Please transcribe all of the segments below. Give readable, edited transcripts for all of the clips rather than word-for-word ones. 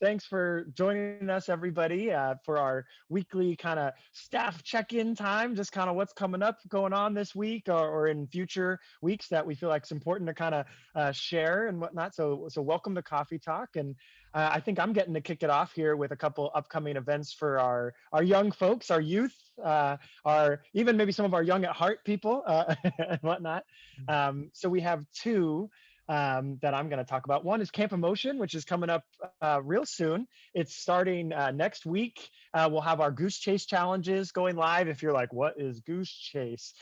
Thanks for joining us, everybody, for our weekly kind of staff check-in time. Just kind of what's coming up, going on this week, or in future weeks that we feel like it's important to kind of share and whatnot. So welcome to Coffee Talk, and I think I'm getting to kick it off here with a couple upcoming events for our young folks, our youth, our even maybe some of our young at heart people and whatnot. So we have two that I'm going to talk about. One is Camp Emotion, which is coming up real soon. It's starting next week. We'll have our Goose Chase challenges going live. If you're like, what is Goose Chase?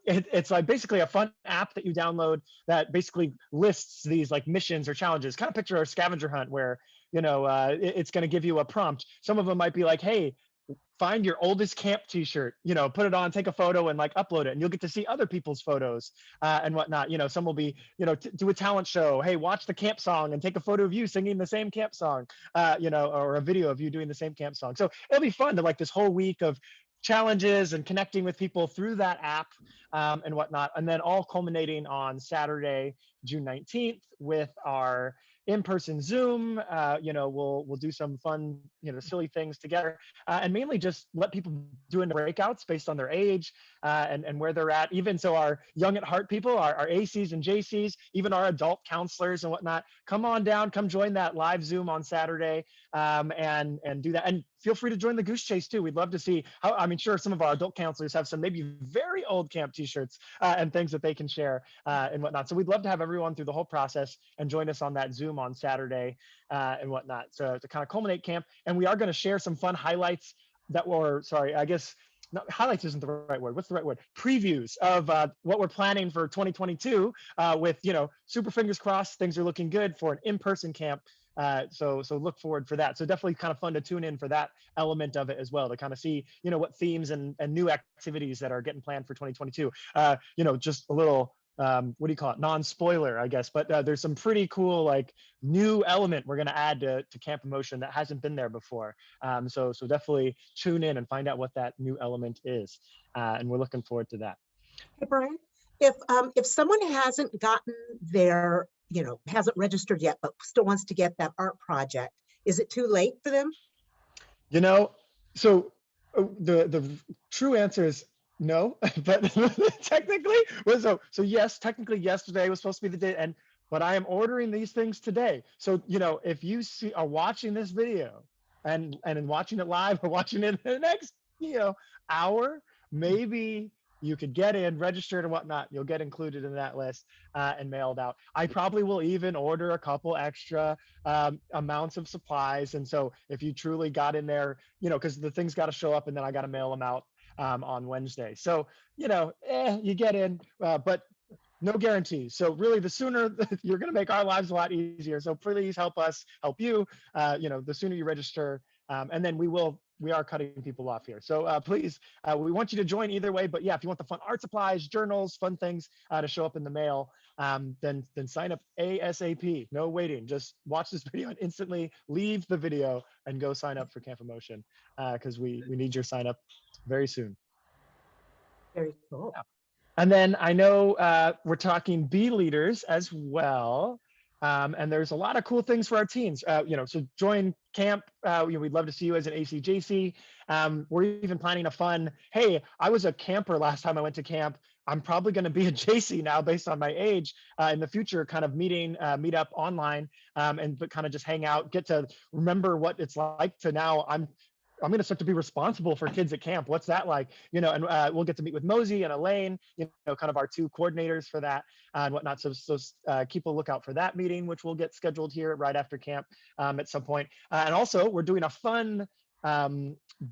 It's like basically a fun app that you download that basically lists these like missions or challenges. Kind of picture a scavenger hunt where, it's going to give you a prompt. Some of them might be like, hey, find your oldest camp t-shirt, put it on, take a photo and like upload it, and you'll get to see other people's photos and whatnot. Some will be, do a talent show. Hey, watch the camp song and take a photo of you singing the same camp song, or a video of you doing the same camp song. So it'll be fun to like this whole week of challenges and connecting with people through that app and whatnot. And then all culminating on Saturday, June 19th with our in-person Zoom. We'll do some fun, silly things together, and mainly just let people do in breakouts based on their age and where they're at. Even so, our young at heart people, our ACs and JCs, even our adult counselors and whatnot, come on down, come join that live Zoom on Saturday, and do that. And feel free to join the Goose Chase too. We'd love to see how. I mean, sure, some of our adult counselors have some maybe very old camp T-shirts and things that they can share and whatnot. So we'd love to have everyone through the whole process and join us on that Zoom on Saturday and whatnot. So to kind of culminate camp, and we are going to share some fun highlights that were, sorry, I guess not, highlights isn't the right word. What's the right word? Previews of what we're planning for 2022 with, super fingers crossed, things are looking good for an in-person camp. So look forward for that. So definitely kind of fun to tune in for that element of it as well, to kind of see, what themes and new activities that are getting planned for 2022. Just a little, what do you call it? Non-spoiler, I guess, but there's some pretty cool, like new element we're going to add to Camp Emotion that hasn't been there before. So definitely tune in and find out what that new element is. And we're looking forward to that. Hey, Brian, if someone hasn't gotten their, hasn't registered yet, but still wants to get that art project, is it too late for them? So the true answer is no, but technically, so yes, technically yesterday was supposed to be the day, but I am ordering these things today. So if you are watching this video and watching it live or watching it in the next hour, maybe you could get in, registered and whatnot. You'll get included in that list and mailed out. I probably will even order a couple extra amounts of supplies. And so if you truly got in there, because the things got to show up and then I got to mail them out on Wednesday. So, you get in, but no guarantees. So really the sooner you're going to make our lives a lot easier. So please help us help you, the sooner you register. And then we are cutting people off here. So please, we want you to join either way. But yeah, if you want the fun art supplies, journals, fun things to show up in the mail, then sign up ASAP. No waiting. Just watch this video and instantly leave the video and go sign up for Camp Emotion because we need your sign up very soon. Very cool. Yeah. And then I know we're talking B leaders as well. And there's a lot of cool things for our teens, so join camp. We'd love to see you as an ACJC. We're even planning a fun, hey, I was a camper last time I went to camp. I'm probably going to be a JC now based on my age in the future, kind of meet up online but kind of just hang out, get to remember what it's like to now I'm going to start to be responsible for kids at camp. What's that like? And we'll get to meet with Mosey and Elaine, kind of our two coordinators for that and whatnot. So keep a lookout for that meeting, which we'll get scheduled here right after camp at some point. And also we're doing a fun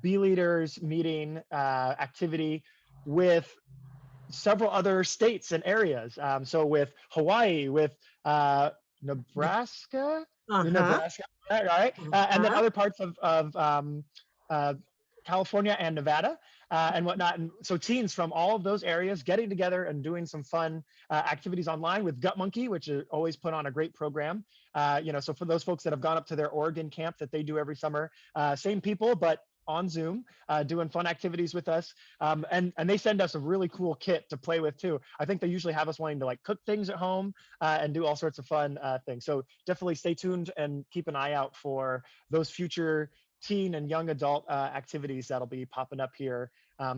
B leaders meeting activity with several other states and areas. So with Hawaii, with Nebraska, right? And then other parts of California and Nevada and whatnot. And so teens from all of those areas getting together and doing some fun activities online with Gut Monkey, which is always put on a great program. So for those folks that have gone up to their Oregon camp that they do every summer, same people, but on Zoom, doing fun activities with us. And they send us a really cool kit to play with too. I think they usually have us wanting to like cook things at home and do all sorts of fun things. So definitely stay tuned and keep an eye out for those future teen and young adult activities that'll be popping up here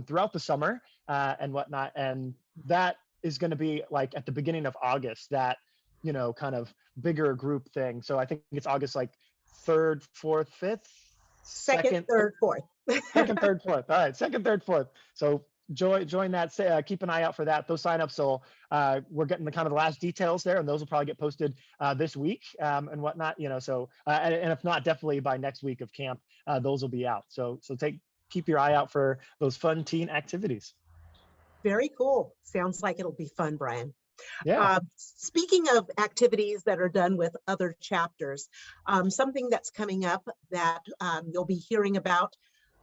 throughout the summer and whatnot. And that is going to be like at the beginning of August, that, kind of bigger group thing. So I think it's August like 3rd, 4th, 5th, Second, second, third, fourth. second, third, fourth. All right, second, third, fourth. So join that. Keep an eye out for that. Those signups will. We're getting the kind of the last details there, and those will probably get posted this week and whatnot. So and if not, definitely by next week of camp, those will be out. So keep your eye out for those fun teen activities. Very cool. Sounds like it'll be fun, Brian. Yeah. Speaking of activities that are done with other chapters, something that's coming up that you'll be hearing about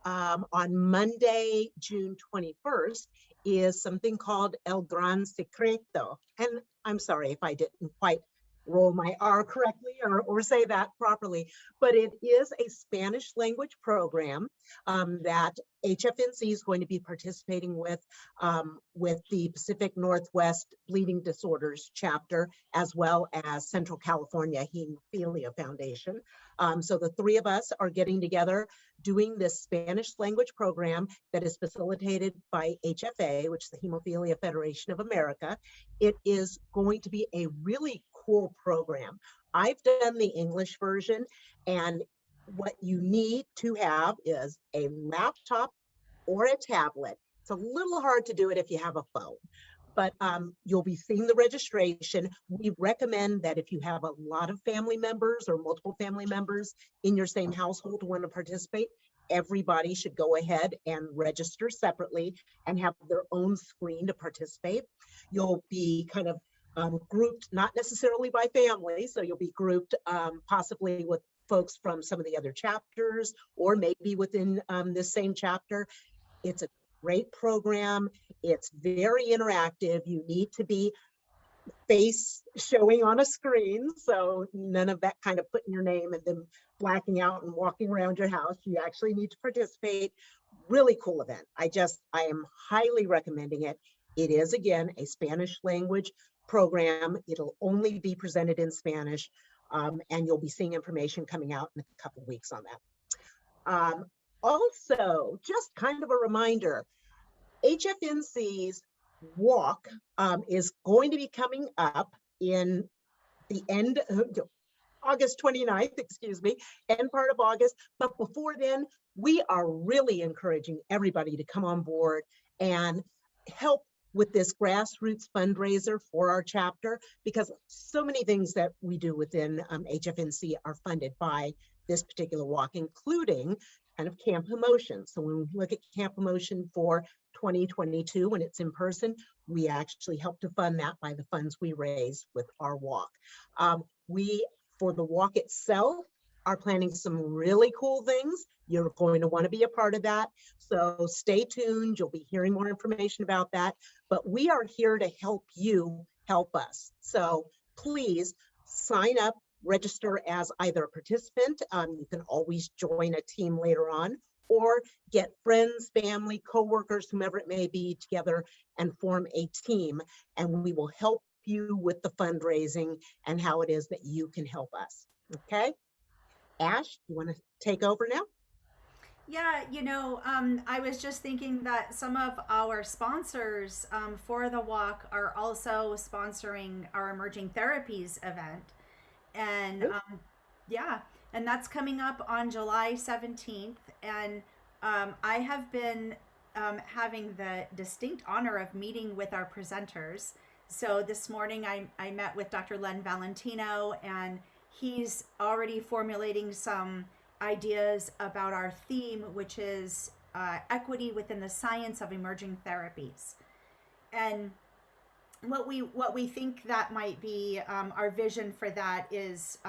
on Monday, June 21st, is something called El Gran Secreto. And I'm sorry if I didn't quite roll my R correctly or say that properly, but it is a Spanish language program that HFNC is going to be participating with the Pacific Northwest Bleeding Disorders chapter, as well as Central California Hemophilia Foundation. So the three of us are getting together doing this Spanish language program that is facilitated by HFA, which is the Hemophilia Federation of America. It is going to be a really cool program. I've done the English version, and what you need to have is a laptop or a tablet. It's a little hard to do it if you have a phone, but you'll be seeing the registration. We recommend that if you have a lot of family members or multiple family members in your same household who want to participate, everybody should go ahead and register separately and have their own screen to participate. You'll be kind of grouped, not necessarily by family, so you'll be grouped possibly with folks from some of the other chapters or maybe within this same chapter. It's a great program. It's very interactive. You need to be face showing on a screen, so none of that kind of putting your name and then blacking out and walking around your house. You actually need to participate. Really cool event. I am highly recommending it. It is, again, a Spanish language program. It'll only be presented in Spanish, and you'll be seeing information coming out in a couple of weeks on that. Also, just kind of a reminder, HFNC's walk is going to be coming up in the end of August 29th, excuse me, end part of August. But before then, we are really encouraging everybody to come on board and help with this grassroots fundraiser for our chapter, because so many things that we do within HFNC are funded by this particular walk, including kind of Camp Emotion. So when we look at Camp Emotion for 2022, when it's in person, we actually help to fund that by the funds we raise with our walk. For the walk itself, are planning some really cool things. You're going to want to be a part of that. So stay tuned. You'll be hearing more information about that. But we are here to help you help us. So please sign up, register as either a participant. You can always join a team later on, or get friends, family, coworkers, whomever it may be, together and form a team. And we will help you with the fundraising and how it is that you can help us. Okay? Ash, you want to take over now? Yeah, I was just thinking that some of our sponsors for the walk are also sponsoring our emerging therapies event. And yeah, and that's coming up on July 17th. And I have been having the distinct honor of meeting with our presenters. So this morning I met with Dr. Len Valentino, and he's already formulating some ideas about our theme, which is equity within the science of emerging therapies. And what we think that might be our vision for that is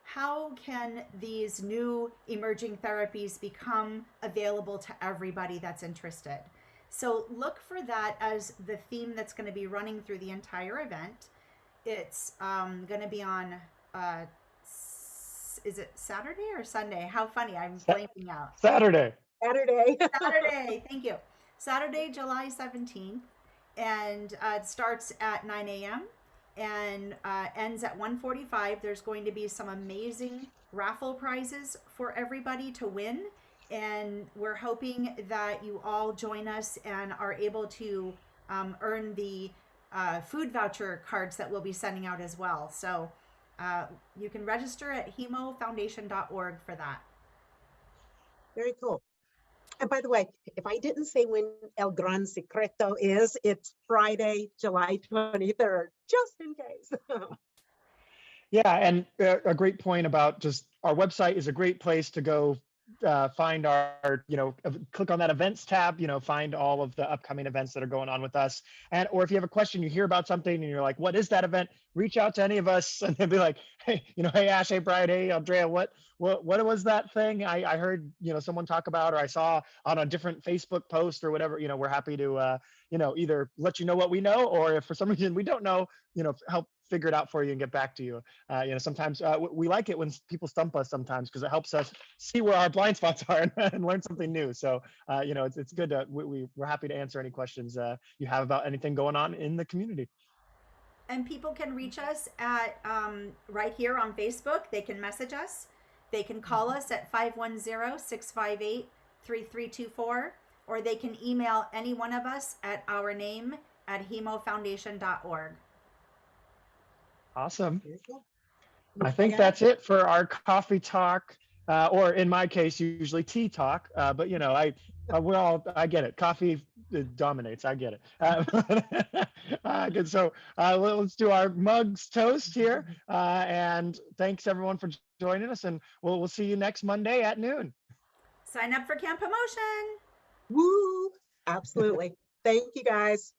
how can these new emerging therapies become available to everybody that's interested? So look for that as the theme that's going to be running through the entire event. It's going to be on is it Saturday or Sunday? How funny, I'm blanking out. Saturday. Saturday. Saturday, thank you. Saturday, July 17th. And it starts at 9 a.m. and ends at 1:45. There's going to be some amazing raffle prizes for everybody to win. And we're hoping that you all join us and are able to earn the food voucher cards that we'll be sending out as well. So you can register at hemofoundation.org for that. Very cool. And by the way, if I didn't say when El Gran Secreto is, it's Friday, July 23rd, just in case. Yeah, and a great point about just our website is a great place to go find our, click on that events tab, find all of the upcoming events that are going on with us. And, or if you have a question, you hear about something and you're like, what is that event? Reach out to any of us and they'll be like, hey, hey, Ash, hey, Brian, hey, Andrea, what was that thing I heard, someone talk about, or I saw on a different Facebook post or whatever. We're happy to, either let you know what we know, or if for some reason we don't know, help figure it out for you and get back to you. Sometimes we like it when people stump us sometimes, because it helps us see where our blind spots are and learn something new. So, it's good. We're happy to answer any questions you have about anything going on in the community. And people can reach us at right here on Facebook. They can message us. They can call us at 510-658-3324, or they can email any one of us at our name at hemofoundation.org. Awesome. I think that's it for our coffee talk, or in my case, usually tea talk. But I get it. Coffee dominates. I get it. Good. So let's do our mugs toast here. And thanks everyone for joining us. And we'll see you next Monday at noon. Sign up for Camp Promotion. Woo! Absolutely. Thank you, guys.